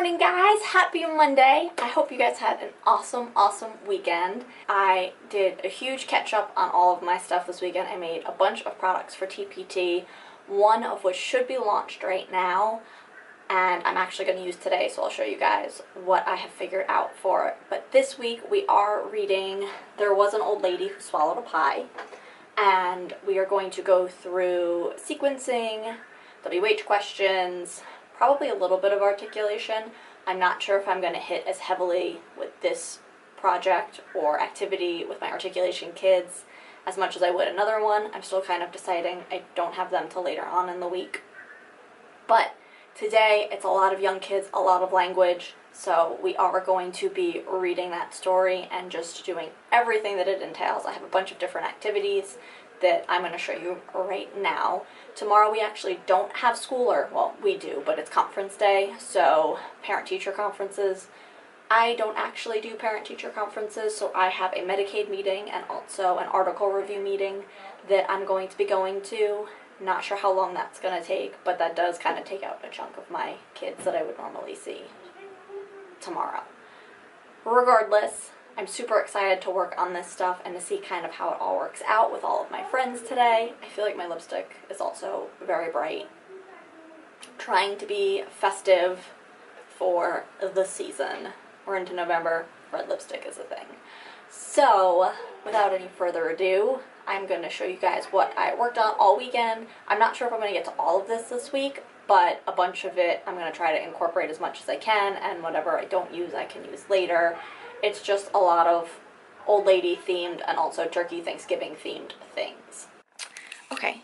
morning, guys. Happy Monday. I hope you guys had an awesome weekend. I did a huge catch up on all of my stuff this weekend. I made a bunch of products for TPT, one of which should be launched right now, and I'm actually going to use today, so I'll show you guys what I have figured out for it. But this week we are reading There Was an Old Lady Who Swallowed a Pie, and we are going to go through sequencing, WH questions, probably a little bit of articulation. I'm not sure if I'm going to hit as heavily with this project or activity with my articulation kids as much as I would another one. I'm still kind of deciding. I don't have them till later on in the week. But today it's a lot of young kids, a lot of language, so we are going to be reading that story and just doing everything that it entails. I have a bunch of different activities that I'm going to show you right now. Tomorrow we actually don't have school, or, well, we do, but it's conference day, so parent-teacher conferences. I don't actually do parent-teacher conferences, so I have a Medicaid meeting and also an article review meeting that I'm going to be going to. Not sure how long that's going to take, but that does kind of take out a chunk of my kids that I would normally see tomorrow. Regardless, I'm super excited to work on this stuff and to see kind of how it all works out with all of my friends today. I feel like my lipstick is also very bright. Trying to be festive for the season. We're into November, red lipstick is a thing. So, without any further ado, I'm going to show you guys what I worked on all weekend. I'm not sure if I'm going to get to all of this week, but a bunch of it I'm going to try to incorporate as much as I can, and whatever I don't use I can use later. It's just a lot of old lady themed and also turkey Thanksgiving themed things. Okay,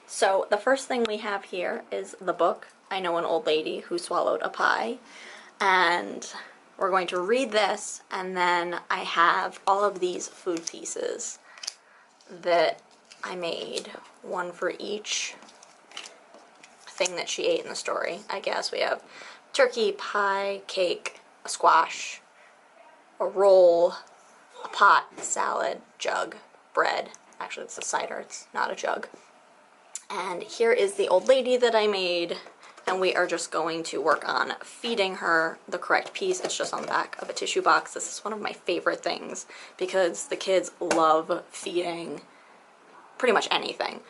so the first thing we have here is the book, I Know an Old Lady Who Swallowed a Pie, and we're going to read this, and then I have all of these food pieces that I made, one for each thing that she ate in the story. I guess we have turkey, pie, cake, a squash, a roll, a pot, salad, jug, bread. Actually, it's a cider, it's not a jug. And here is the old lady that I made, and we are just going to work on feeding her the correct piece. It's just on the back of a tissue box. This is one of my favorite things because the kids love feeding pretty much anything.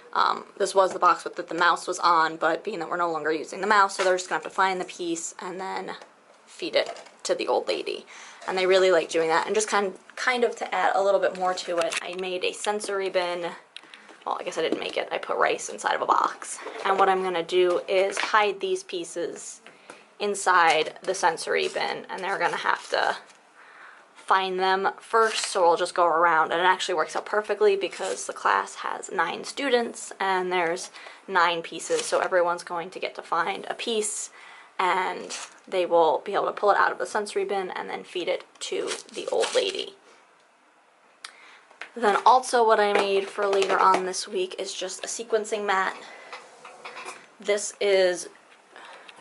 This was the box that the mouse was on, but being that we're no longer using the mouse, so they're just going to have to find the piece and then feed it to the old lady. And they really like doing that. And just kind of to add a little bit more to it, I made a sensory bin. Well, I guess I didn't make it. I put rice inside of a box. And what I'm going to do is hide these pieces inside the sensory bin, and they're going to have to find them first, so we'll just go around. And it actually works out perfectly because the class has 9 students and there's 9 pieces, so everyone's going to get to find a piece, and they will be able to pull it out of the sensory bin and then feed it to the old lady. Then also what I made for later on this week is just a sequencing mat. This is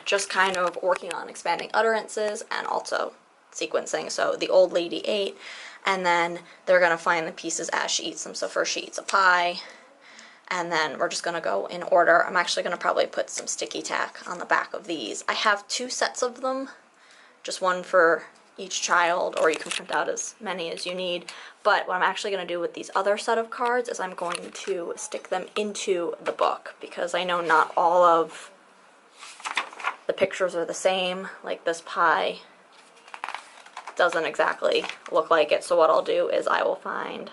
just kind of working on expanding utterances and also sequencing. So the old lady ate, and then they're going to find the pieces as she eats them. So first she eats a pie, and then we're just going to go in order. I'm actually going to probably put some sticky tack on the back of these. I have 2 sets of them, just one for each child, or you can print out as many as you need. But what I'm actually going to do with these other set of cards is I'm going to stick them into the book, because I know not all of the pictures are the same. Like this pie doesn't exactly look like it, so what I'll do is I will find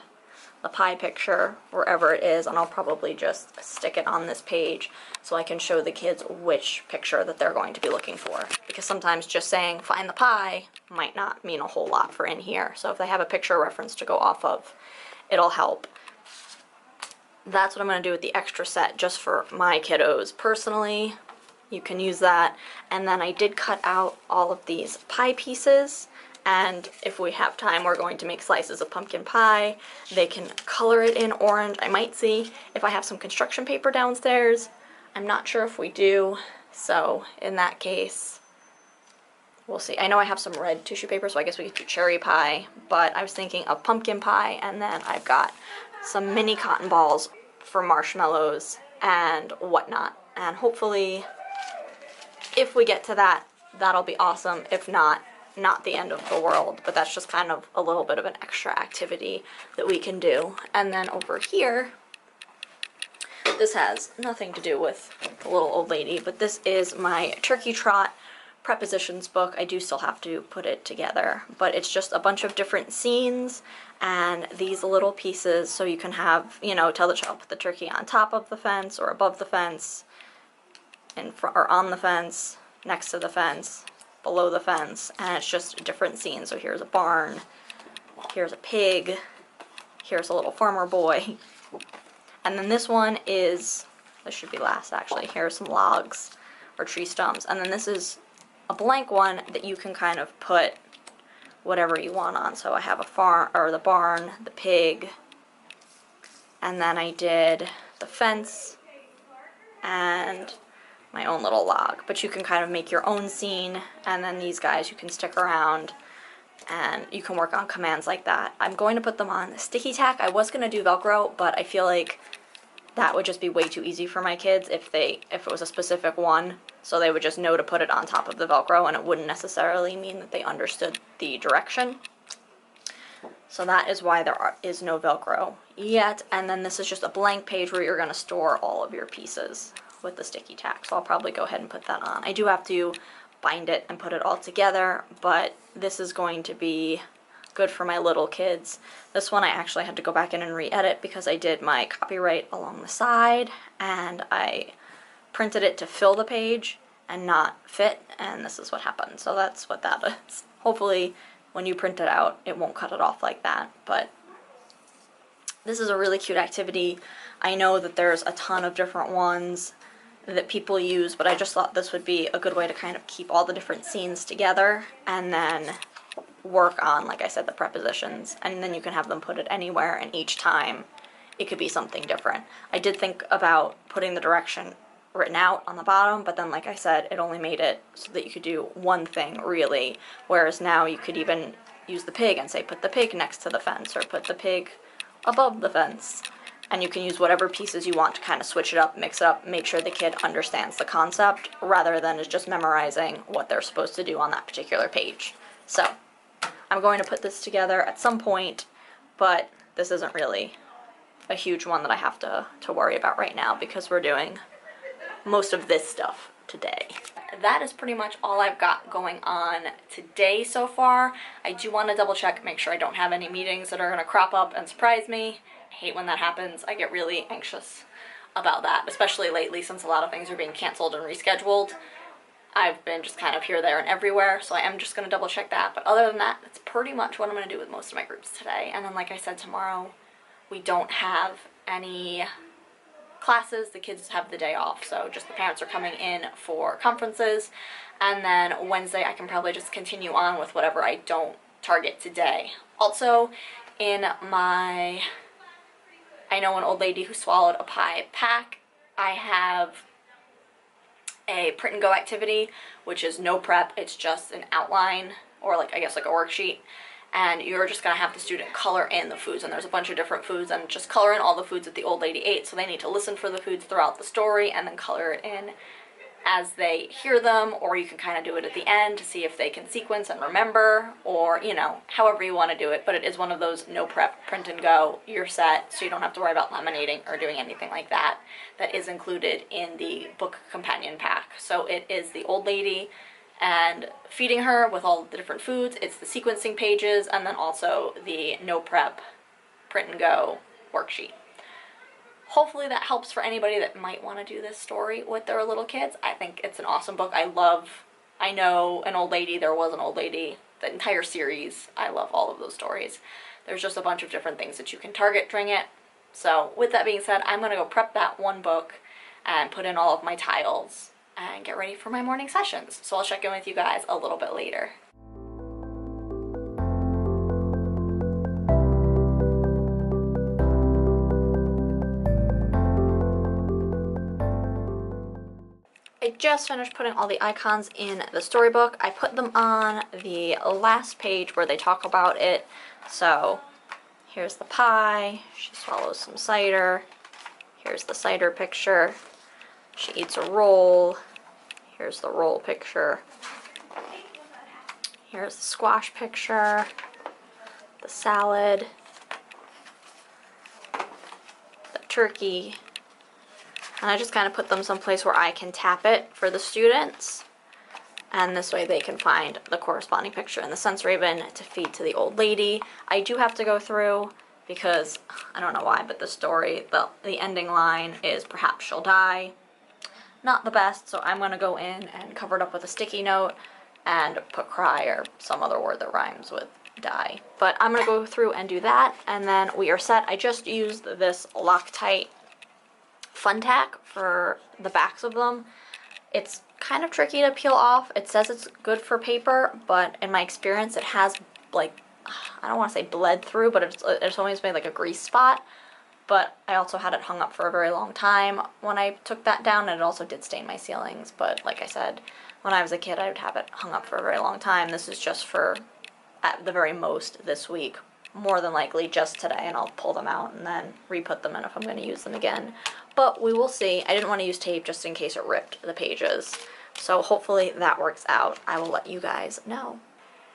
the pie picture wherever it is, and I'll probably just stick it on this page so I can show the kids which picture that they're going to be looking for, because sometimes just saying find the pie might not mean a whole lot for in here. So if they have a picture reference to go off of, it'll help. That's what I'm going to do with the extra set just for my kiddos personally. You can use that. And then I did cut out all of these pie pieces, and if we have time we're going to make slices of pumpkin pie. They can color it in orange. I might see if I have some construction paper downstairs. I'm not sure if we do, so in that case we'll see. I know I have some red tissue paper, so I guess we could do cherry pie, but I was thinking of pumpkin pie, and then I've got some mini cotton balls for marshmallows and whatnot. And hopefully, if we get to that that'll be awesome. If not, not the end of the world, but that's just kind of a little bit of an extra activity that we can do. And then over here, this has nothing to do with the little old lady, but this is my turkey trot prepositions book. I do still have to put it together, but it's just a bunch of different scenes and these little pieces so you can have, you know, tell the child put the turkey on top of the fence or above the fence, in front or on the fence, next to the fence, below the fence, and it's just different scenes. So here's a barn, here's a pig, here's a little farmer boy, and then this one is, this should be last actually, here's some logs or tree stumps, and then this is a blank one that you can kind of put whatever you want on. So I have a farm, or the barn, the pig, and then I did the fence and my own little log. But you can kind of make your own scene, and then these guys you can stick around and you can work on commands like that. I'm going to put them on sticky tack. I was going to do Velcro, but I feel like that would just be way too easy for my kids if it was a specific one, so they would just know to put it on top of the Velcro, and it wouldn't necessarily mean that they understood the direction. So that is why there is no Velcro yet, and then this is just a blank page where you're going to store all of your pieces with the sticky tack, so I'll probably go ahead and put that on. I do have to bind it and put it all together, but this is going to be good for my little kids. This one I actually had to go back in and re-edit because I did my copyright along the side and I printed it to fill the page and not fit, and this is what happened. So that's what that is. Hopefully when you print it out it won't cut it off like that, but this is a really cute activity. I know that there's a ton of different ones that people use, but I just thought this would be a good way to kind of keep all the different scenes together and then work on, like I said, the prepositions, and then you can have them put it anywhere, and each time it could be something different. I did think about putting the direction written out on the bottom, but then like I said, it only made it so that you could do one thing really, whereas now you could even use the pig and say put the pig next to the fence or put the pig above the fence, and you can use whatever pieces you want to kind of switch it up, mix it up, make sure the kid understands the concept rather than just memorizing what they're supposed to do on that particular page. So I'm going to put this together at some point, but this isn't really a huge one that I have to worry about right now because we're doing most of this stuff today. That is pretty much all I've got going on today so far. I do want to double check, make sure I don't have any meetings that are going to crop up and surprise me. I hate when that happens. I get really anxious about that, especially lately since a lot of things are being canceled and rescheduled. I've been just kind of here, there, and everywhere, so I am just going to double check that. But other than that, that's pretty much what I'm going to do with most of my groups today. And then, like I said, tomorrow we don't have any classes. The kids have the day off, so just the parents are coming in for conferences. And then Wednesday I can probably just continue on with whatever I don't target today. Also, in my I Know an Old Lady Who Swallowed a Pie pack, I have a print and go activity, which is no prep. It's just an outline, or like, I guess like a worksheet, and you're just gonna have the student color in the foods, and there's a bunch of different foods, and just color in all the foods that the old lady ate. So they need to listen for the foods throughout the story and then color it in as they hear them, or you can kind of do it at the end to see if they can sequence and remember, or, you know, however you want to do it. But it is one of those no prep, print and go, you're set, so you don't have to worry about laminating or doing anything like that. That is included in the book companion pack. So it is the old lady and feeding her with all the different foods, it's the sequencing pages, and then also the no prep, print and go worksheet. Hopefully that helps for anybody that might want to do this story with their little kids. I think it's an awesome book. I Know an Old Lady, There Was an Old Lady, the entire series. I love all of those stories. There's just a bunch of different things that you can target during it. So with that being said, I'm going to go prep that one book and put in all of my tiles and get ready for my morning sessions. So I'll check in with you guys a little bit later. I just finished putting all the icons in the storybook. I put them on the last page where they talk about it. So here's the pie, she swallows some cider, here's the cider picture, she eats a roll, here's the roll picture, Here's the squash picture, the salad, the turkey, and I just kind of put them someplace where I can tap it for the students, and this way they can find the corresponding picture in the sensory bin to feed to the old lady. I do have to go through because, I don't know why, but the story, the ending line is "perhaps she'll die." Not the best, so I'm going to go in and cover it up with a sticky note and put cry or some other word that rhymes with die. But I'm going to go through and do that, and then we are set. I just used this Loctite Fun Tack for the backs of them. It's kind of tricky to peel off. It says it's good for paper, but in my experience it has, like, I don't want to say bled through, but it's always made like a grease spot. But I also had it hung up for a very long time when I took that down, and it also did stain my ceilings. But like I said, when I was a kid, I would have it hung up for a very long time. This is just for, at the very most, this week. More than likely just today, and I'll pull them out and then re-put them in if I'm going to use them again. But we will see. I didn't want to use tape just in case it ripped the pages. So hopefully that works out. I will let you guys know.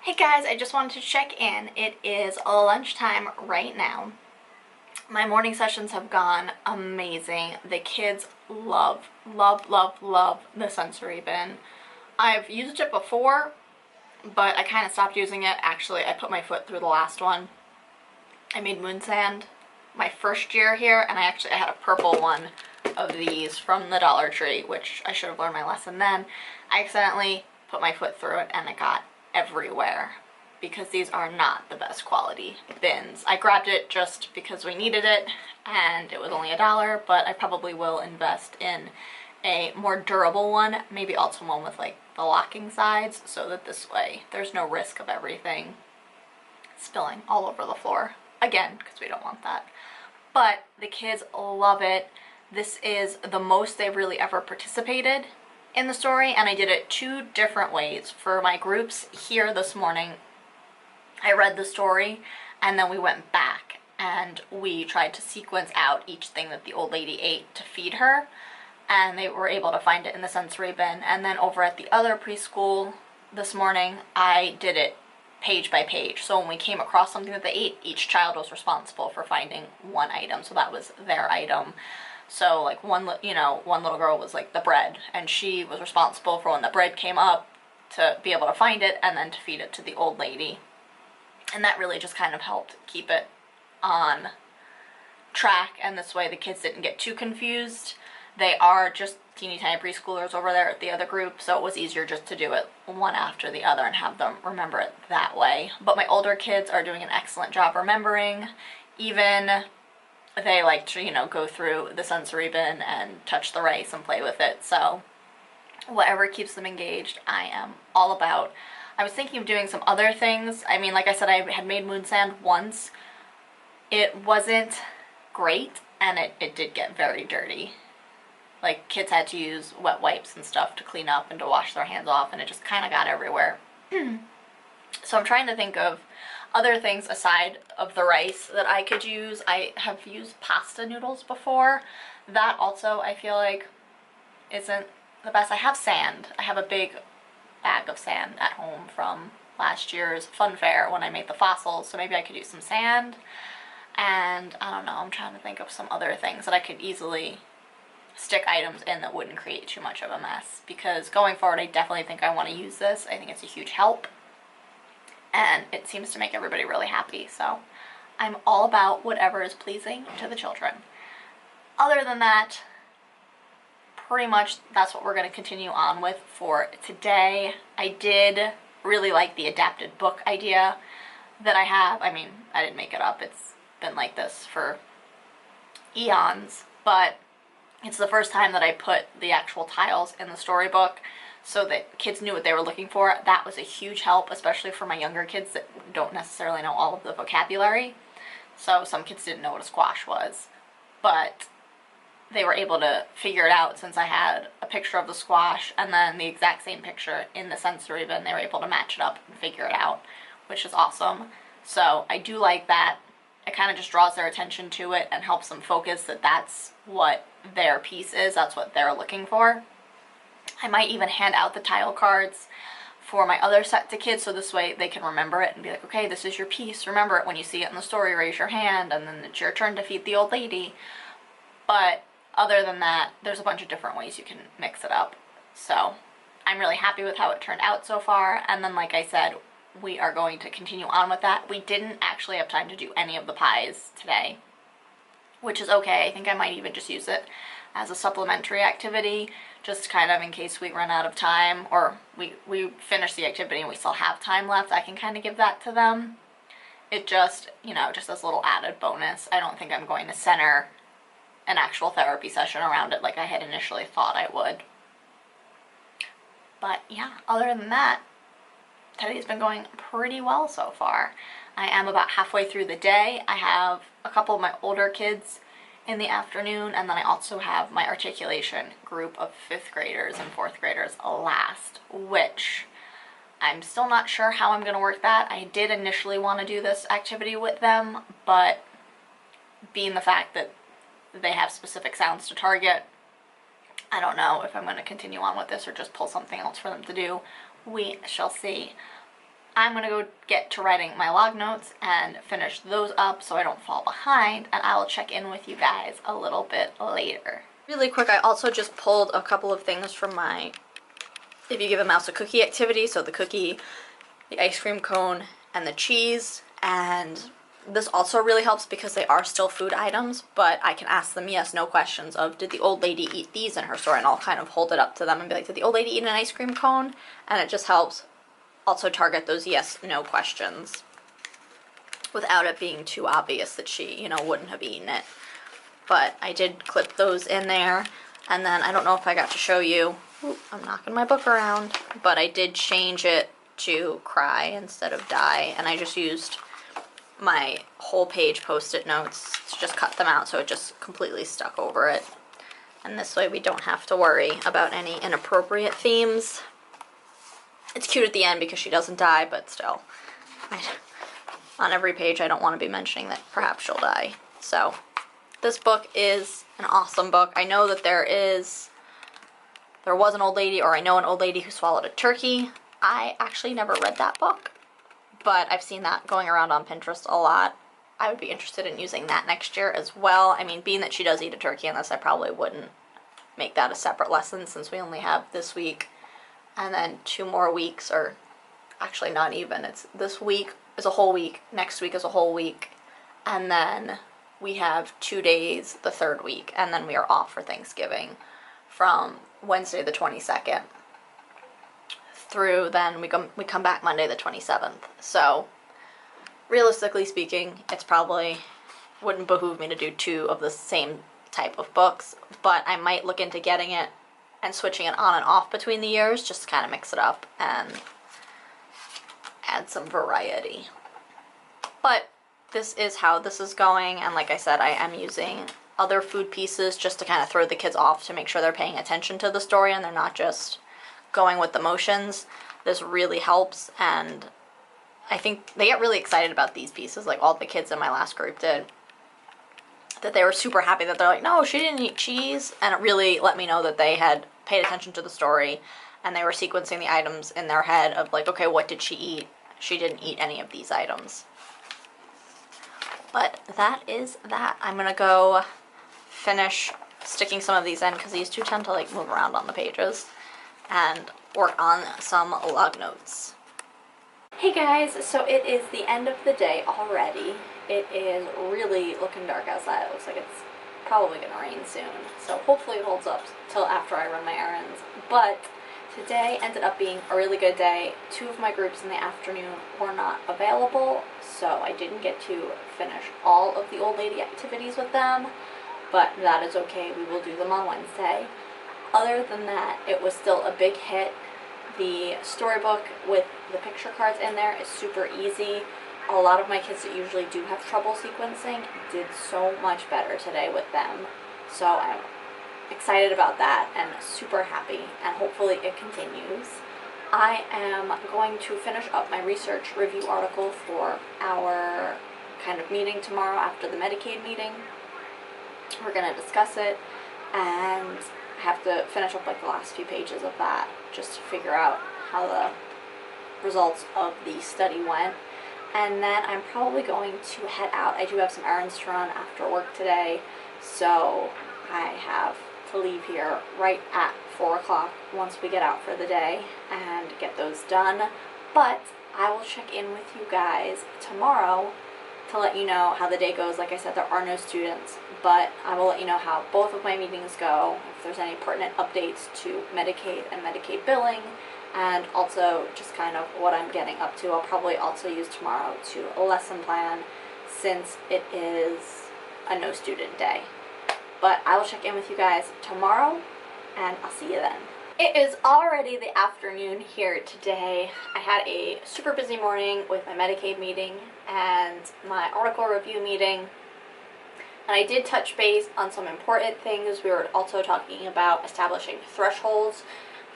Hey guys, I just wanted to check in. It is lunchtime right now. My morning sessions have gone amazing. The kids love the sensory bin. I've used it before, but I kind of stopped using it. Actually, I put my foot through the last one. I made moon sand my first year here, and I had a purple one of these from the Dollar Tree, which I should have learned my lesson then. I accidentally put my foot through it, and it got everywhere, because these are not the best quality bins. I grabbed it just because we needed it, and it was only $1, but I probably will invest in a more durable one, maybe also one with like the locking sides, so that this way there's no risk of everything spilling all over the floor. Again, because we don't want that. But the kids love it. This is the most they've really ever participated in the story, and I did it 2 different ways. For my groups here this morning, I read the story, and then we went back and we tried to sequence out each thing that the old lady ate to feed her, and they were able to find it in the sensory bin. And then over at the other preschool this morning, I did it page by page. So when we came across something that they ate, each child was responsible for finding one item, so that was their item. So like one little girl was like the bread, and she was responsible for when the bread came up to be able to find it and then to feed it to the old lady. And that really just kind of helped keep it on track, and this way the kids didn't get too confused. They are just teeny tiny preschoolers over there at the other group, so it was easier just to do it one after the other and have them remember it that way. But my older kids are doing an excellent job remembering. Even they like to, go through the sensory bin and touch the rice and play with it. So whatever keeps them engaged, I am all about. I was thinking of doing some other things. I mean, like I said, I had made moon sand once. It wasn't great, and it did get very dirty. Like, kids had to use wet wipes and stuff to clean up and to wash their hands off, and it just kind of got everywhere. So I'm trying to think of other things aside of the rice that I could use. I have used pasta noodles before. That also, I feel like, isn't the best. I have sand. I have a big bag of sand at home from last year's fun fair when I made the fossils, so maybe I could use some sand. And I don't know, I'm trying to think of some other things that I could easily stick items in that wouldn't create too much of a mess, because going forward I definitely think I want to use this. I think it's a huge help, and it seems to make everybody really happy, so I'm all about whatever is pleasing to the children. Other than that, pretty much that's what we're going to continue on with for today. I did really like the adapted book idea that I have. I mean, I didn't make it up. It's been like this for eons, but it's the first time that I put the actual tiles in the storybook so that kids knew what they were looking for. That was a huge help, especially for my younger kids that don't necessarily know all of the vocabulary. So some kids didn't know what a squash was, but they were able to figure it out since I had a picture of the squash and then the exact same picture in the sensory bin. They were able to match it up and figure it out, which is awesome. So I do like that. It kind of just draws their attention to it and helps them focus that that's what their piece is, that's what they're looking for. I might even hand out the tile cards for my other set to kids, so this way they can remember it and be like, okay, this is your piece, remember it when you see it in the story, raise your hand, and then it's your turn to feed the old lady. But other than that, there's a bunch of different ways you can mix it up. So I'm really happy with how it turned out so far, and then like I said, we are going to continue on with that. We didn't actually have time to do any of the pies today, which is okay. I think I might even just use it as a supplementary activity, just kind of in case we run out of time, or we finish the activity and we still have time left, I can kind of give that to them. It just, you know, just as a little added bonus. I don't think I'm going to center an actual therapy session around it like I had initially thought I would. But yeah, other than that, today's been going pretty well so far. I am about halfway through the day. I have a couple of my older kids in the afternoon, and then I also have my articulation group of 5th graders and 4th graders last, which I'm still not sure how I'm going to work that. I did initially want to do this activity with them, but being the fact that they have specific sounds to target, I don't know if I'm going to continue on with this or just pull something else for them to do. We shall see. I'm going to go get to writing my log notes and finish those up so I don't fall behind, and I will check in with you guys a little bit later. Really quick, I also just pulled a couple of things from my If You Give a Mouse a Cookie activity, so the cookie, the ice cream cone, and the cheese, and this also really helps because they are still food items, but I can ask them yes, no questions of, did the old lady eat these in her store? And I'll kind of hold it up to them and be like, did the old lady eat an ice cream cone? And it just helps also target those yes, no questions without it being too obvious that she, you know, wouldn't have eaten it. But I did clip those in there, and then I don't know if I got to show you, ooh, I'm knocking my book around, but I did change it to cry instead of die, and I just used my whole page post-it notes to just cut them out so it just completely stuck over it. And this way we don't have to worry about any inappropriate themes. It's cute at the end because she doesn't die, but still, on every page I don't want to be mentioning that perhaps she'll die. So this book is an awesome book. I know that there was an old lady, or I know an old lady who swallowed a turkey. I actually never read that book, but I've seen that going around on Pinterest a lot. I would be interested in using that next year as well. I mean, being that she does eat a turkey in this, I probably wouldn't make that a separate lesson since we only have this week and then 2 more weeks, or actually not even. It's this week is a whole week, next week is a whole week, and then we have 2 days the 3rd week, and then we are off for Thanksgiving from Wednesday the 22nd through then we come back Monday the 27th. So realistically speaking, it's probably wouldn't behoove me to do 2 of the same type of books, but I might look into getting it and switching it on and off between the years just to kind of mix it up and add some variety. But this is how this is going, and like I said, I am using other food pieces just to kind of throw the kids off to make sure they're paying attention to the story and they're not just going with the motions. This really helps, and I think they get really excited about these pieces, like all the kids in my last group did, that they were super happy that they're like, no, she didn't eat cheese, and it really let me know that they had paid attention to the story and they were sequencing the items in their head of like, okay, what did she eat? She didn't eat any of these items. But that is that. I'm gonna go finish sticking some of these in because these 2 tend to like move around on the pages, and work on some log notes. Hey guys, so it is the end of the day already. It is really looking dark outside. It looks like it's probably gonna rain soon, so hopefully it holds up till after I run my errands. But today ended up being a really good day. 2 of my groups in the afternoon were not available, so I didn't get to finish all of the old lady activities with them, but that is okay. We will do them on Wednesday. Other than that, it was still a big hit. The storybook with the picture cards in there is super easy. A lot of my kids that usually do have trouble sequencing did so much better today with them. So I'm excited about that and super happy, and hopefully it continues. I am going to finish up my research review article for our kind of meeting tomorrow after the Medicaid meeting. We're going to discuss it, and I have to finish up like the last few pages of that just to figure out how the results of the study went. And then I'm probably going to head out. I do have some errands to run after work today, so I have to leave here right at 4 o'clock once we get out for the day and get those done. But I will check in with you guys tomorrow to let you know how the day goes. Like I said, there are no students, but I will let you know how both of my meetings go, if there's any pertinent updates to Medicaid and Medicaid billing, and also just kind of what I'm getting up to. I'll probably also use tomorrow to lesson plan since it is a no student day. But I will check in with you guys tomorrow, and I'll see you then. It is already the afternoon here today. I had a super busy morning with my Medicaid meeting and my article review meeting. And I did touch base on some important things. We were also talking about establishing thresholds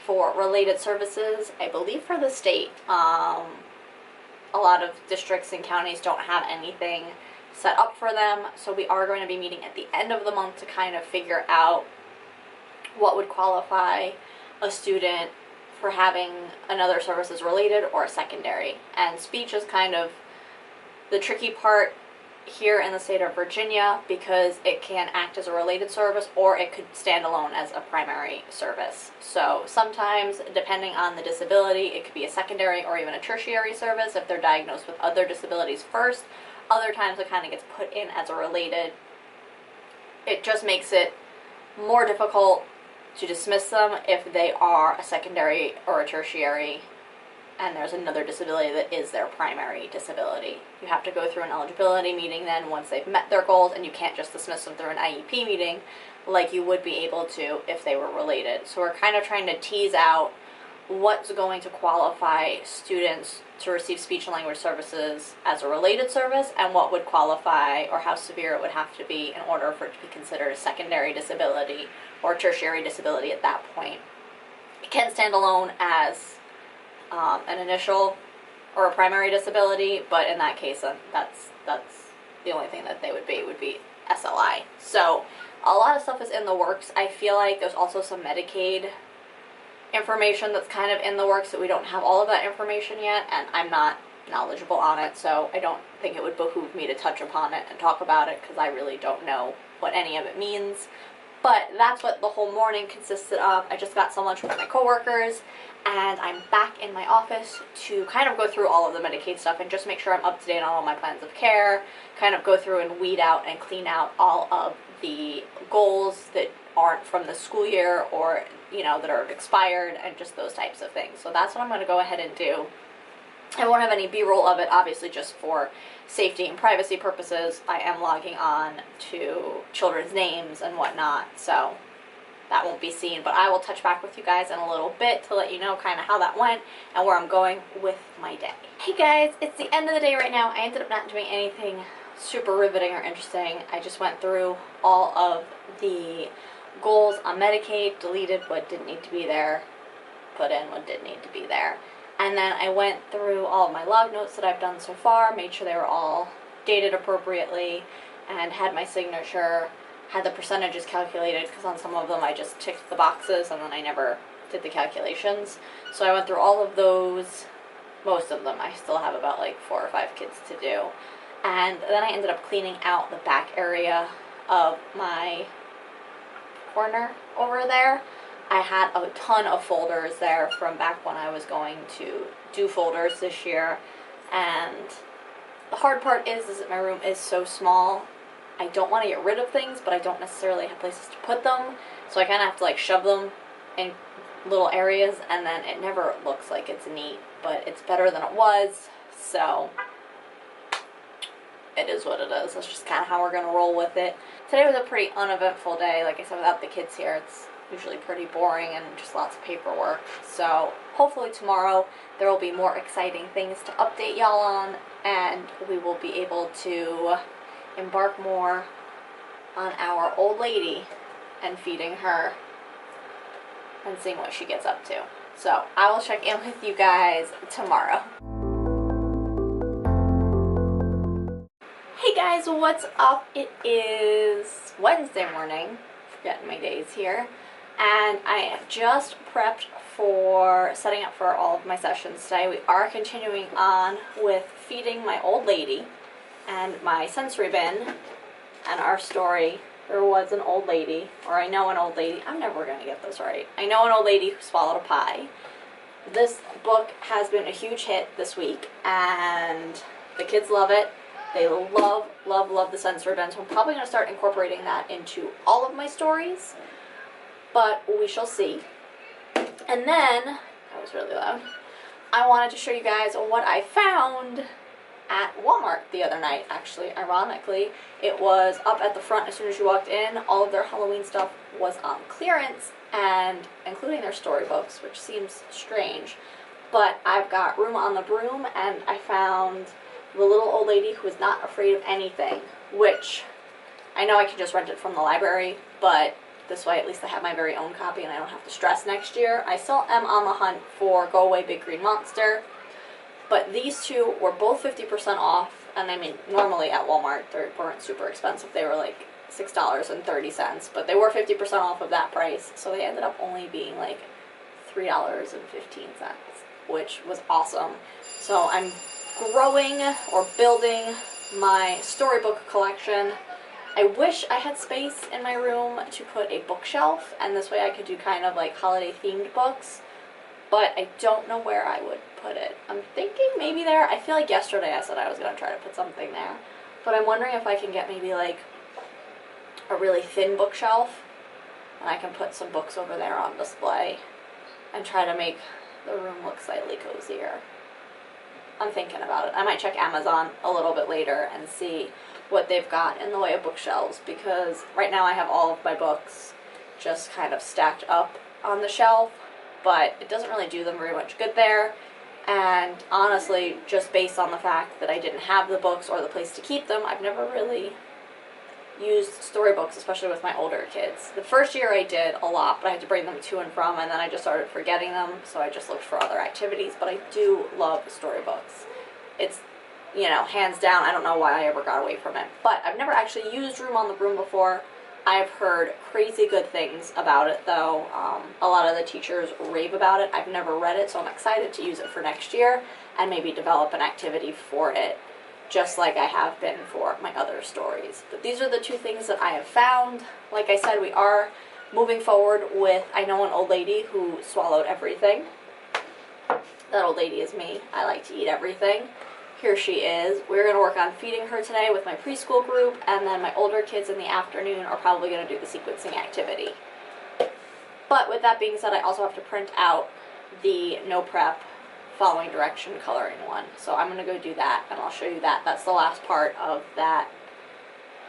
for related services. I believe for the state, a lot of districts and counties don't have anything set up for them. So we are going to be meeting at the end of the month to kind of figure out what would qualify a student for having another services related or a secondary. And speech is kind of the tricky part here in the state of Virginia because it can act as a related service or it could stand alone as a primary service. So sometimes, depending on the disability, it could be a secondary or even a tertiary service if they're diagnosed with other disabilities first. Other times it kind of gets put in as a related. It just makes it more difficult to dismiss them if they are a secondary or a tertiary and there's another disability that is their primary disability. You have to go through an eligibility meeting then once they've met their goals, and you can't just dismiss them through an IEP meeting like you would be able to if they were related. So we're kind of trying to tease out what's going to qualify students to receive speech and language services as a related service and what would qualify or how severe it would have to be in order for it to be considered a secondary disability or tertiary disability at that point. It can stand alone as an initial or a primary disability, but in that case, that's the only thing that they would be SLI. So a lot of stuff is in the works. I feel like there's also some Medicaid information that's kind of in the works that we don't have all of that information yet, and I'm not knowledgeable on it, so I don't think it would behoove me to touch upon it and talk about it because I really don't know what any of it means. But that's what the whole morning consisted of. I just got so lunch with my coworkers, and I'm back in my office to kind of go through all of the Medicaid stuff and just make sure I'm up to date on all my plans of care, kind of go through and weed out and clean out all of the goals that aren't from the school year or, you know, that are expired and just those types of things. So that's what I'm going to go ahead and do. I won't have any B-roll of it, obviously, just for safety and privacy purposes. I am logging on to children's names and whatnot, so that won't be seen. But I will touch back with you guys in a little bit to let you know kind of how that went and where I'm going with my day. Hey guys, it's the end of the day right now. I ended up not doing anything super riveting or interesting. I just went through all of the goals on Medicaid, deleted what didn't need to be there, put in what did need to be there. And then I went through all of my log notes that I've done so far, made sure they were all dated appropriately, and had my signature, had the percentages calculated, because on some of them I just ticked the boxes and then I never did the calculations. So I went through all of those, most of them. I still have about like 4 or 5 kids to do. And then I ended up cleaning out the back area of my corner over there. I had a ton of folders there from back when I was going to do folders this year, and the hard part is that my room is so small. I don't want to get rid of things, but I don't necessarily have places to put them, so I kind of have to like shove them in little areas, and then it never looks like it's neat, but it's better than it was, so it is what it is. That's just kind of how we're going to roll with it. Today was a pretty uneventful day. Like I said, without the kids here, it's usually pretty boring and just lots of paperwork. So hopefully tomorrow there will be more exciting things to update y'all on, and we will be able to embark more on our old lady and feeding her and seeing what she gets up to. So I will check in with you guys tomorrow. Hey guys, what's up? It is Wednesday morning, forgetting my days here, and I am just prepped for setting up for all of my sessions today. We are continuing on with feeding my old lady and my sensory bin and our story. There was an old lady, or I know an old lady. I'm never going to get this right. I know an old lady who swallowed a pie. This book has been a huge hit this week, and the kids love it. They love, love, love the sensory bin, so I'm probably going to start incorporating that into all of my stories, but we shall see. And then, that was really loud, I wanted to show you guys what I found at Walmart the other night. Actually, ironically, it was up at the front as soon as you walked in. All of their Halloween stuff was on clearance, and including their storybooks, which seems strange. But I've got room on the broom, and I found the little old lady who was not afraid of anything, which I know I can just rent it from the library, but this way at least I have my very own copy and I don't have to stress next year. I still am on the hunt for Go Away Big Green Monster, but these two were both 50% off, and I mean, normally at Walmart they weren't super expensive. They were like $6.30, but they were 50% off of that price, so they ended up only being like $3.15, which was awesome. So I'm growing or building my storybook collection. I wish I had space in my room to put a bookshelf, and this way I could do kind of like holiday themed books, but I don't know where I would put it. I'm thinking maybe there. I feel like yesterday I said I was going to try to put something there, but I'm wondering if I can get maybe like a really thin bookshelf and I can put some books over there on display and try to make the room look slightly cozier. I'm thinking about it. I might check Amazon a little bit later and see what they've got in the way of bookshelves, because right now I have all of my books just kind of stacked up on the shelf, but it doesn't really do them very much good there. And honestly, just based on the fact that I didn't have the books or the place to keep them, I've never really used storybooks, especially with my older kids. The first year I did a lot, but I had to bring them to and from, and then I just started forgetting them, so I just looked for other activities. But I do love storybooks. It's, you know, hands down, I don't know why I ever got away from it. But I've never actually used Room on the Broom before. I've heard crazy good things about it, though. A lot of the teachers rave about it. I've never read it, so I'm excited to use it for next year and maybe develop an activity for it, just like I have been for my other stories. But these are the two things that I have found. Like I said, we are moving forward with I Know an Old Lady Who Swallowed Everything. That old lady is me. I like to eat everything. Here she is. We're going to work on feeding her today with my preschool group, and then my older kids in the afternoon are probably going to do the sequencing activity. But with that being said, I also have to print out the no prep following direction coloring one. So I'm going to go do that, and I'll show you that. That's the last part of that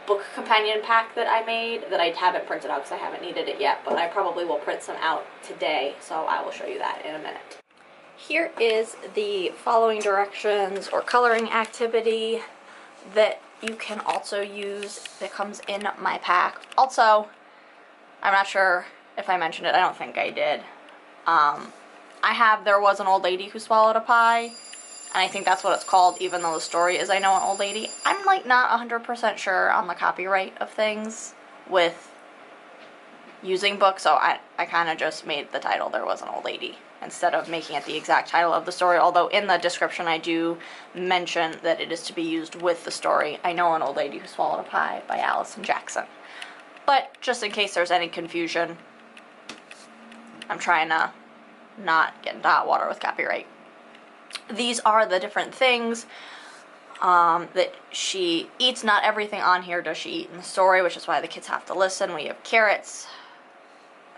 book companion pack that I made that I haven't printed out because I haven't needed it yet, but I probably will print some out today, so I will show you that in a minute. Here is the following directions or coloring activity that you can also use that comes in my pack. Also, I'm not sure if I mentioned it. I don't think I did. There was an old lady who swallowed a pie, and I think that's what it's called, even though the story is I Know an Old Lady. I'm like not 100% sure on the copyright of things with using books, so I kind of just made the title There Was an Old Lady instead of making it the exact title of the story, although in the description I do mention that it is to be used with the story I Know an Old Lady Who Swallowed a Pie by Allison Jackson. But just in case there's any confusion, I'm trying to not get into hot water with copyright. These are the different things that she eats. Not everything on here does she eat in the story, which is why the kids have to listen. We have carrots,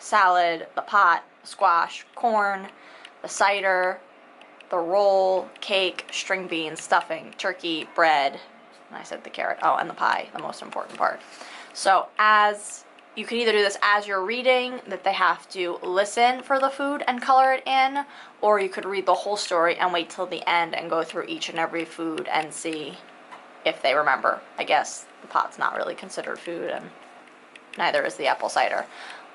salad, the pot, squash, corn, the cider, the roll, cake, string beans, stuffing, turkey, bread, and I said the carrot, oh, and the pie, the most important part. So you can either do this as you're reading, that they have to listen for the food and color it in, or you could read the whole story and wait till the end and go through each and every food and see if they remember. I guess the pot's not really considered food, and neither is the apple cider.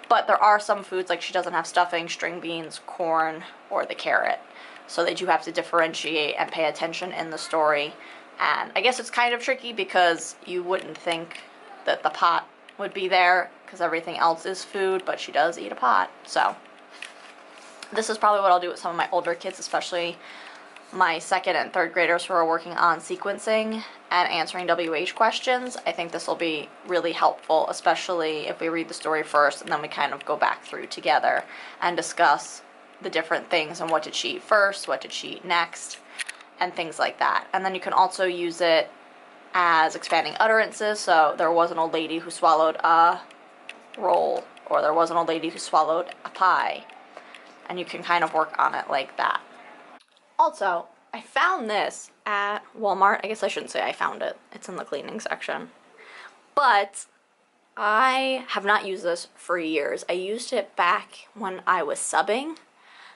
But there are some foods, like she doesn't have stuffing, string beans, corn, or the carrot. So they do have to differentiate and pay attention in the story. And I guess it's kind of tricky because you wouldn't think that the pot would be there because everything else is food, but she does eat a pot. So This is probably what I'll do with some of my older kids, especially my 2nd and 3rd graders who are working on sequencing and answering WH questions. I think this will be really helpful, especially if we read the story first and then we kind of go back through together and discuss the different things and what did she eat first, what did she eat next, and things like that. And then you can also use it as expanding utterances. So there was an old lady who swallowed a roll, or there was an old lady who swallowed a pie. And you can kind of work on it like that. Also, I found this at Walmart. I guess I shouldn't say I found it. It's in the cleaning section. But I have not used this for years. I used it back when I was subbing,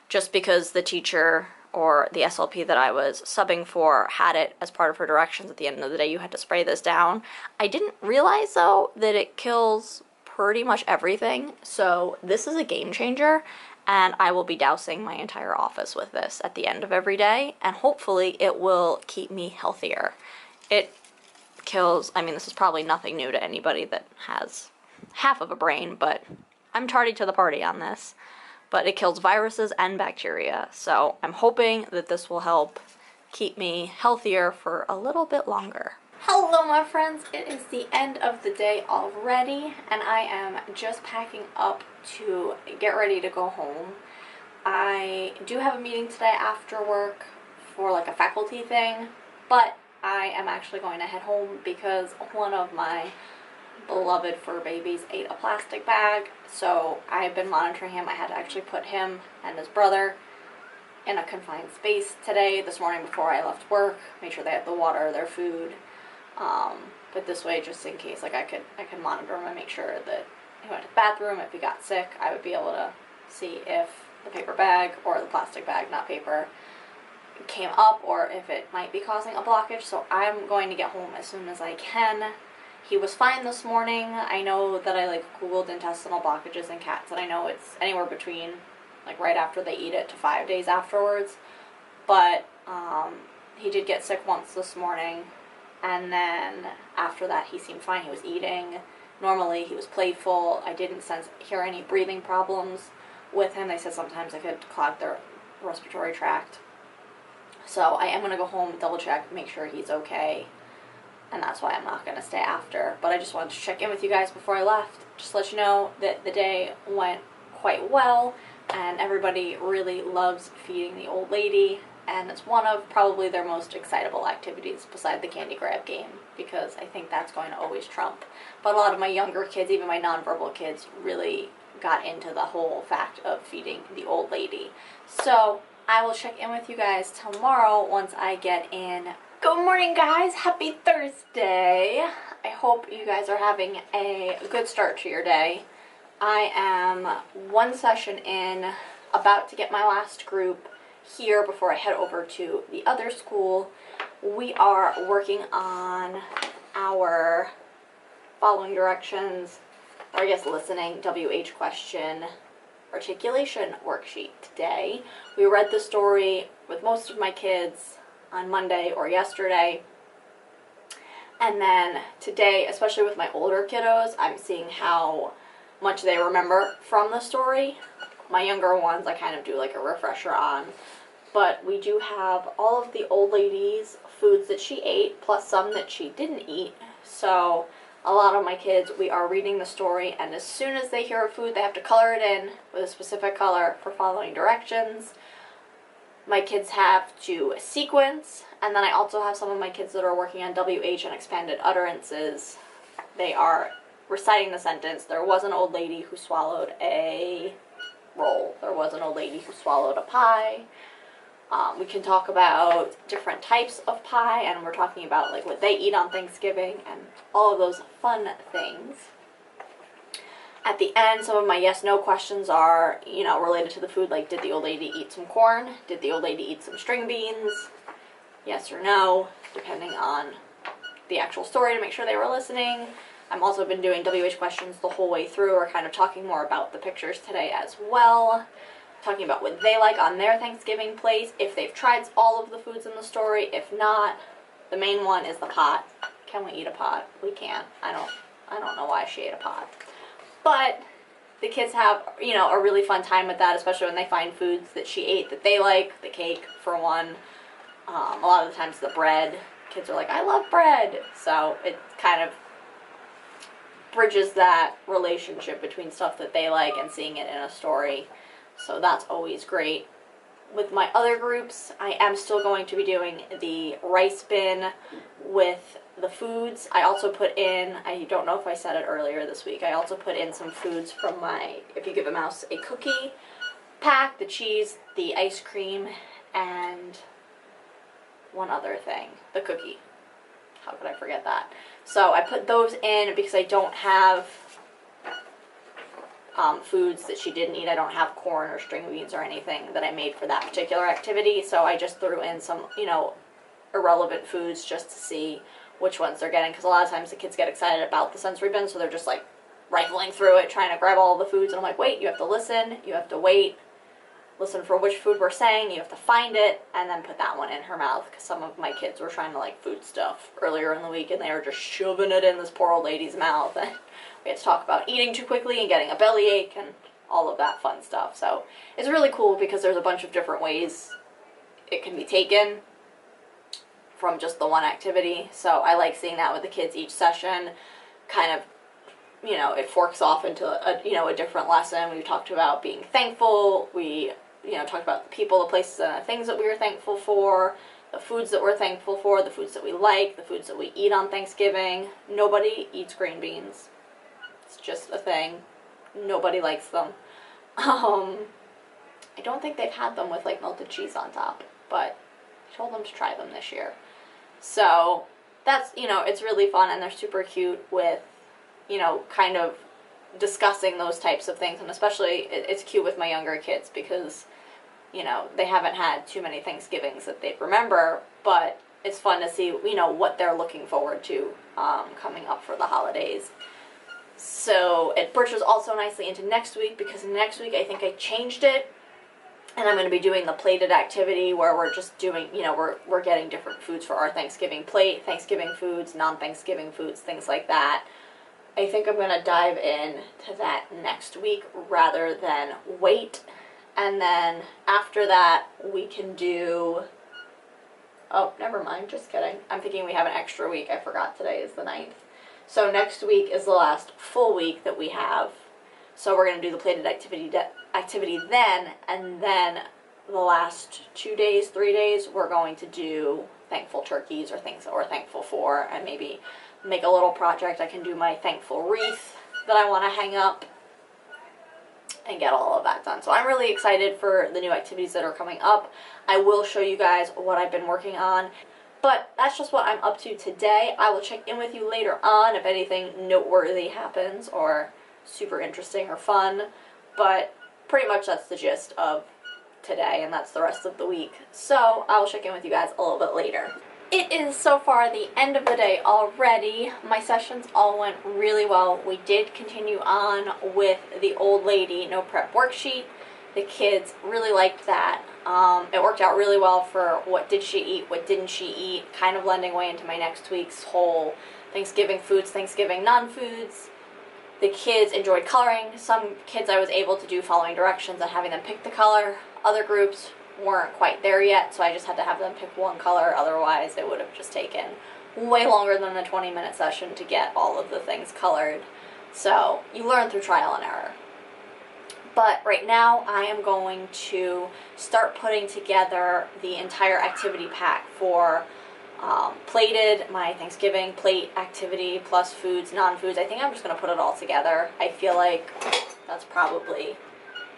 just because the teacher or the SLP that I was subbing for had it as part of her directions. At the end of the day, you had to spray this down. I didn't realize, though, that it kills pretty much everything. So this is a game changer. And I will be dousing my entire office with this at the end of every day, and hopefully it will keep me healthier. It kills, I mean, this is probably nothing new to anybody that has half of a brain, but I'm tardy to the party on this. But it kills viruses and bacteria, so I'm hoping that this will help keep me healthier for a little bit longer. Hello my friends, it is the end of the day already, and I am just packing up to get ready to go home. I do have a meeting today after work for like a faculty thing, but I am actually going to head home because one of my beloved fur babies ate a plastic bag, so I have been monitoring him. I had to actually put him and his brother in a confined space today, this morning before I left work, make sure they had the water, their food. But this way, just in case, like I could monitor him and make sure that he went to the bathroom. If he got sick, I would be able to see if the paper bag or the plastic bag, not paper, came up or if it might be causing a blockage. So I'm going to get home as soon as I can. He was fine this morning. I know that I like Googled intestinal blockages in cats, and I know it's anywhere between like right after they eat it to 5 days afterwards. But he did get sick once this morning. And then after that, he seemed fine. He was eating normally. He was playful. I didn't hear any breathing problems with him. They said sometimes it could clog their respiratory tract. So I am going to go home, double check, make sure he's okay. And that's why I'm not going to stay after. But I just wanted to check in with you guys before I left. Just to let you know that the day went quite well. And everybody really loves feeding the old lady. And it's one of probably their most excitable activities beside the candy grab game, because I think that's going to always trump. But a lot of my younger kids, even my nonverbal kids, really got into the whole fact of feeding the old lady. So I will check in with you guys tomorrow once I get in. Good morning, guys. Happy Thursday. I hope you guys are having a good start to your day. I am one session in, about to get my last group here before I head over to the other school. We are working on our following directions, or I guess listening, WH question articulation worksheet today. We read the story with most of my kids on Monday or yesterday. And then today, especially with my older kiddos, I'm seeing how much they remember from the story. My younger ones, I kind of do like a refresher on. But we do have all of the old lady's foods that she ate, plus some that she didn't eat. So a lot of my kids, we are reading the story, and as soon as they hear a food, they have to color it in with a specific color for following directions. My kids have to sequence, and then I also have some of my kids that are working on WH and expanded utterances. They are reciting the sentence, there was an old lady who swallowed a roll. There was an old lady who swallowed a pie. We can talk about different types of pie, and we're talking about like what they eat on Thanksgiving and all of those fun things. At the end, some of my yes/no questions are, related to the food, like did the old lady eat some corn? Did the old lady eat some string beans? Yes or no, depending on the actual story to make sure they were listening. I've also been doing WH questions the whole way through, or kind of talking more about the pictures today as well. Talking about what they like on their Thanksgiving plate, if they've tried all of the foods in the story. If not, the main one is the pot. Can we eat a pot? We can't. I don't know why she ate a pot. But the kids have, you know, a really fun time with that, especially when they find foods that she ate that they like, the cake for one. A lot of the times the bread, kids are like, I love bread. So it kind of bridges that relationship between stuff that they like and seeing it in a story. So that's always great. With my other groups, I am still going to be doing the rice bin with the foods. I also put in, I don't know if I said it earlier this week, I also put in some foods from my If You Give a Mouse a Cookie pack, the cheese, the ice cream, and one other thing, the cookie. How could I forget that? So I put those in because I don't have foods that she didn't eat. I don't have corn or string beans or anything that I made for that particular activity. So I just threw in some, you know, irrelevant foods just to see which ones they're getting. Because a lot of times the kids get excited about the sensory bin, so they're just like rifling through it, trying to grab all the foods. And I'm like, wait, you have to listen. You have to wait. Listen for which food we're saying, you have to find it, and then put that one in her mouth, because some of my kids were trying to like food stuff earlier in the week, and they were just shoving it in this poor old lady's mouth, and we had to talk about eating too quickly and getting a bellyache and all of that fun stuff. So it's really cool because there's a bunch of different ways it can be taken from just the one activity. So I like seeing that with the kids each session, kind of, you know, it forks off into a, you know, a different lesson. We talked about being thankful. We, you know, talked about the people, the places, and the things that we were thankful for, the foods that we're thankful for, the foods that we like, the foods that we eat on Thanksgiving. Nobody eats green beans. It's just a thing. Nobody likes them. I don't think they've had them with like melted cheese on top, but I told them to try them this year. So that's, you know, it's really fun, and they're super cute with, you know, kind of discussing those types of things. And especially it's cute with my younger kids because, you know, they haven't had too many Thanksgivings that they remember, but it's fun to see, you know, what they're looking forward to coming up for the holidays. So it bridges also nicely into next week, because next week I think I changed it, and I'm going to be doing the plated activity where we're just doing, you know, we're getting different foods for our Thanksgiving plate, Thanksgiving foods, non-Thanksgiving foods, things like that. I think I'm going to dive in to that next week rather than wait. And then after that, we can do... Oh, never mind. Just kidding. I'm thinking we have an extra week. I forgot today is the 9th. So next week is the last full week that we have. So we're going to do the plated activity then. And then the last 2 days, 3 days, we're going to do thankful turkeys or things that we're thankful for. And maybe make a little project. I can do my thankful wreath that I want to hang up and get all of that done. So I'm really excited for the new activities that are coming up. I will show you guys what I've been working on, but that's just what I'm up to today. I will check in with you later on if anything noteworthy happens or super interesting or fun, but pretty much that's the gist of today, and that's the rest of the week. So I will check in with you guys a little bit later. It is so far the end of the day already. My sessions all went really well. We did continue on with the old lady no prep worksheet. The kids really liked that. It worked out really well for what did she eat, what didn't she eat, kind of blending way into my next week's whole Thanksgiving foods, Thanksgiving non-foods. The kids enjoyed coloring. Some kids I was able to do following directions and having them pick the color. Other groups weren't quite there yet, so I just had to have them pick one color. Otherwise it would have just taken way longer than the 20-minute session to get all of the things colored. So you learn through trial and error. But right now I am going to start putting together the entire activity pack for plated, my Thanksgiving plate activity plus foods, non-foods. I think I'm just going to put it all together. I feel like that's probably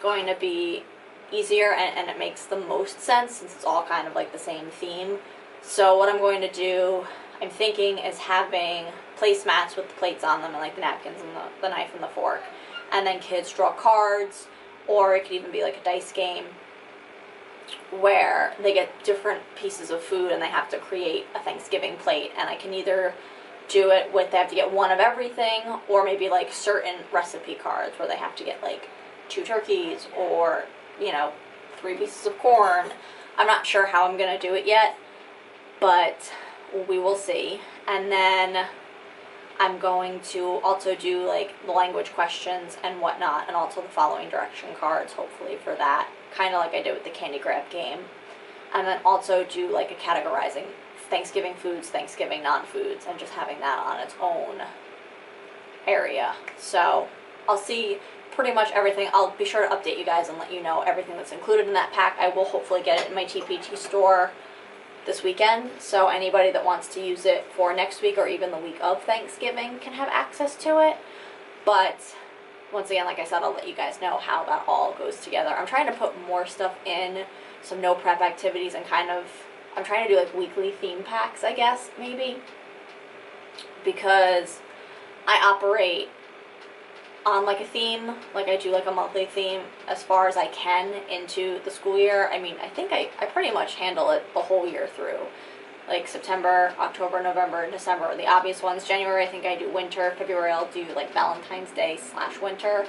going to be easier, and it makes the most sense since it's all kind of like the same theme. So what I'm going to do, I'm thinking, is having placemats with the plates on them and like the napkins and the knife and the fork, and then kids draw cards, or it could even be like a dice game where they get different pieces of food and they have to create a Thanksgiving plate. And I can either do it with they have to get one of everything, or maybe like certain recipe cards where they have to get like 2 turkeys or, you know, 3 pieces of corn. I'm not sure how I'm going to do it yet, but we will see. And then I'm going to also do like the language questions and whatnot, and also the following direction cards, hopefully, for that, kind of like I did with the candy grab game. And then also do like a categorizing Thanksgiving foods, Thanksgiving non-foods, and just having that on its own area. So I'll see pretty much everything. I'll be sure to update you guys and let you know everything that's included in that pack. I will hopefully get it in my TPT store this weekend, so anybody that wants to use it for next week or even the week of Thanksgiving can have access to it. But once again, like I said, I'll let you guys know how that all goes together. I'm trying to put more stuff in, some no prep activities, and I'm trying to do like weekly theme packs, I guess, maybe, because I operate on like a theme, like I do like a monthly theme as far as I can into the school year. I mean, I think I pretty much handle it the whole year through. Like September, October, November, and December are the obvious ones. January, I think I do winter. February, I'll do like Valentine's Day / winter.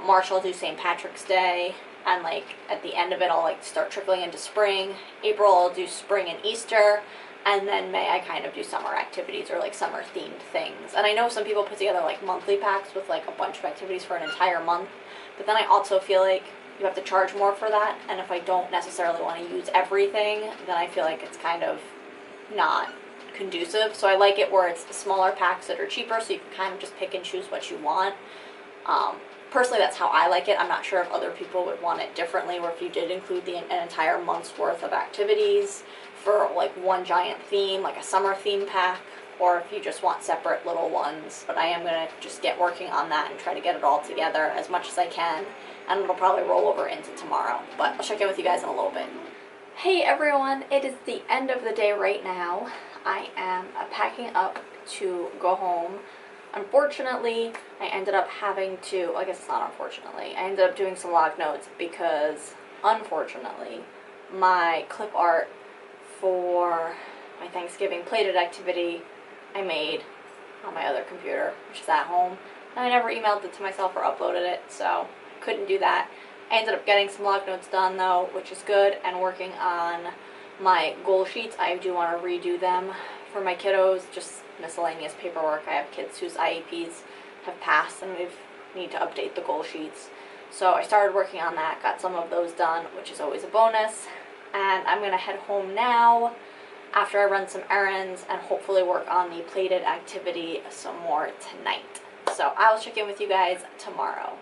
March, I'll do St. Patrick's Day. And like at the end of it, I'll like start trickling into spring. April, I'll do spring and Easter. And then May, I kind of do summer activities or like summer themed things. And I know some people put together like monthly packs with like a bunch of activities for an entire month. But then I also feel like you have to charge more for that. And if I don't necessarily want to use everything, then I feel like it's kind of not conducive. So I like it where it's smaller packs that are cheaper, so you can kind of just pick and choose what you want. Personally, that's how I like it. I'm not sure if other people would want it differently, or if you did include an entire month's worth of activities for like one giant theme, like a summer theme pack, or if you just want separate little ones. But I am going to just get working on that and try to get it all together as much as I can, and it'll probably roll over into tomorrow. But I'll check in with you guys in a little bit. Hey everyone, it is the end of the day right now. I am packing up to go home. Unfortunately, I ended up having to, I guess it's not unfortunately, I ended up doing some log notes because, unfortunately, my clip art for my Thanksgiving plated activity I made on my other computer, which is at home, and I never emailed it to myself or uploaded it, so couldn't do that. I ended up getting some log notes done though, which is good, and working on my goal sheets. I do want to redo them for my kiddos, just miscellaneous paperwork. I have kids whose IEPs have passed and we need to update the goal sheets. So I started working on that, got some of those done, which is always a bonus. And I'm going to head home now after I run some errands and hopefully work on the plated activity some more tonight. So I'll check in with you guys tomorrow.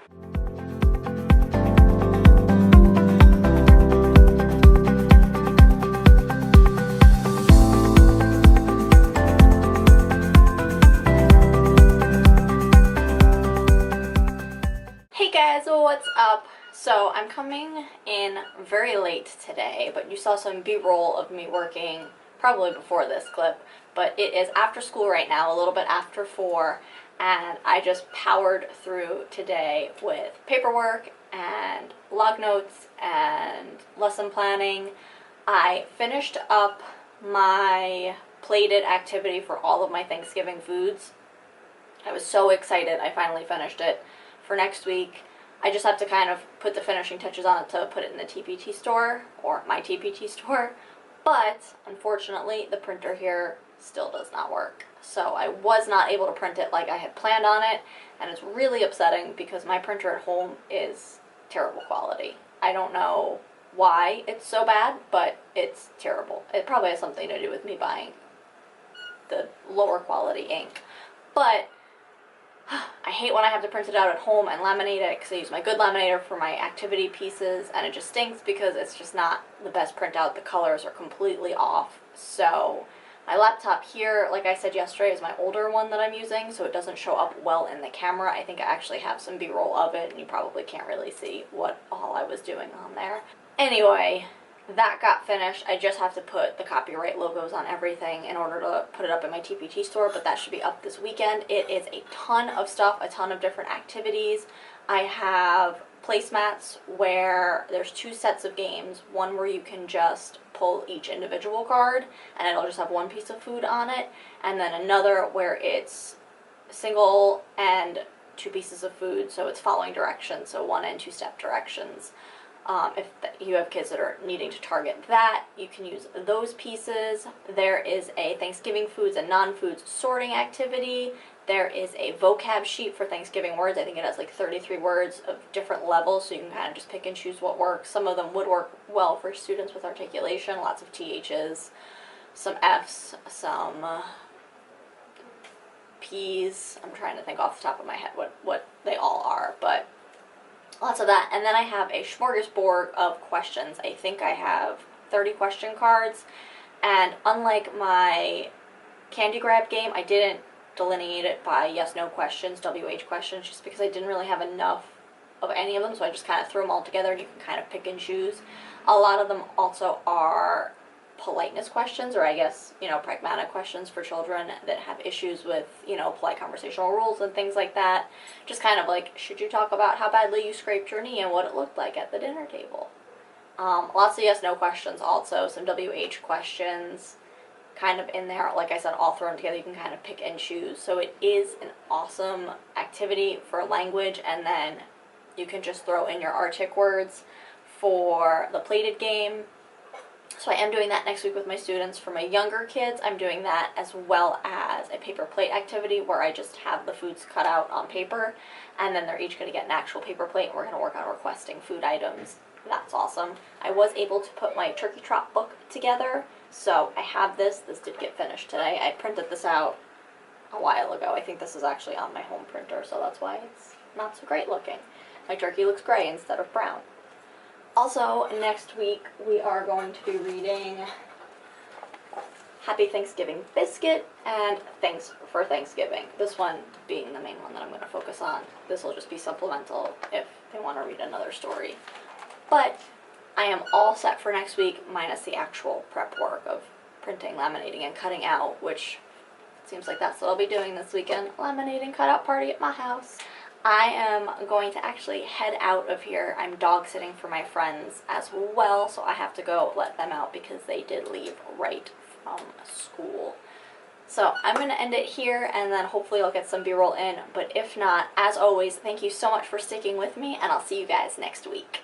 Hey guys, what's up? So I'm coming in very late today, but you saw some B-roll of me working probably before this clip, but it is after school right now, a little bit after 4, and I just powered through today with paperwork and log notes and lesson planning. I finished up my plated activity for all of my Thanksgiving foods. I was so excited I finally finished it. For next week, I just have to kind of put the finishing touches on it to put it in the TPT store, or my TPT store, but unfortunately the printer here still does not work. So I was not able to print it like I had planned on it, and it's really upsetting because my printer at home is terrible quality. I don't know why it's so bad, but it's terrible. It probably has something to do with me buying the lower quality ink. But I hate when I have to print it out at home and laminate it, because I use my good laminator for my activity pieces, and it just stinks because it's just not the best printout. The colors are completely off. So my laptop here, like I said yesterday, is my older one that I'm using, so it doesn't show up well in the camera. I think I actually have some B-roll of it, and you probably can't really see what all I was doing on there. Anyway, that got finished. I just have to put the copyright logos on everything in order to put it up in my TPT store, but that should be up this weekend. It is a ton of stuff, a ton of different activities. I have placemats where there's 2 sets of games, one where you can just pull each individual card and it'll just have 1 piece of food on it, and then another where it's single and 2 pieces of food, so it's following directions, so 1 and 2 step directions. you have kids that are needing to target that, you can use those pieces. There is a Thanksgiving foods and non-foods sorting activity. There is a vocab sheet for Thanksgiving words. I think it has like 33 words of different levels, so you can kind of just pick and choose what works. Some of them would work well for students with articulation, lots of THs, some Fs, some Ps. I'm trying to think off the top of my head what they all are, but lots of that. And then I have a smorgasbord of questions. I think I have 30 question cards, and unlike my candy grab game, I didn't delineate it by yes, no questions, WH questions, just because I didn't really have enough of any of them, so I just kind of threw them all together and you can kind of pick and choose. A lot of them also are politeness questions, or I guess, pragmatic questions for children that have issues with, polite conversational rules and things like that. Just kind of like, should you talk about how badly you scraped your knee and what it looked like at the dinner table? Lots of yes, no questions also, some WH questions kind of in there. Like I said, all thrown together, you can kind of pick and choose. So it is an awesome activity for language, and then you can just throw in your artic words for the plated game. So I am doing that next week with my students. For my younger kids, I'm doing that as well as a paper plate activity where I just have the foods cut out on paper, and then they're each going to get an actual paper plate, and we're going to work on requesting food items. That's awesome. I was able to put my turkey trot book together, so I have this. This did get finished today. I printed this out a while ago. I think this is actually on my home printer, so that's why it's not so great looking. My turkey looks gray instead of brown. Also, next week we are going to be reading Happy Thanksgiving Biscuit and Thanks for Thanksgiving. This one being the main one that I'm going to focus on. This will just be supplemental if they want to read another story. But I am all set for next week, minus the actual prep work of printing, laminating, and cutting out, which seems like that's what I'll be doing this weekend. Laminating cutout party at my house. I am going to actually head out of here. I'm dog sitting for my friends as well, so I have to go let them out because they did leave right from school. So I'm going to end it here, and then hopefully I'll get some B-roll in. But if not, as always, thank you so much for sticking with me, and I'll see you guys next week.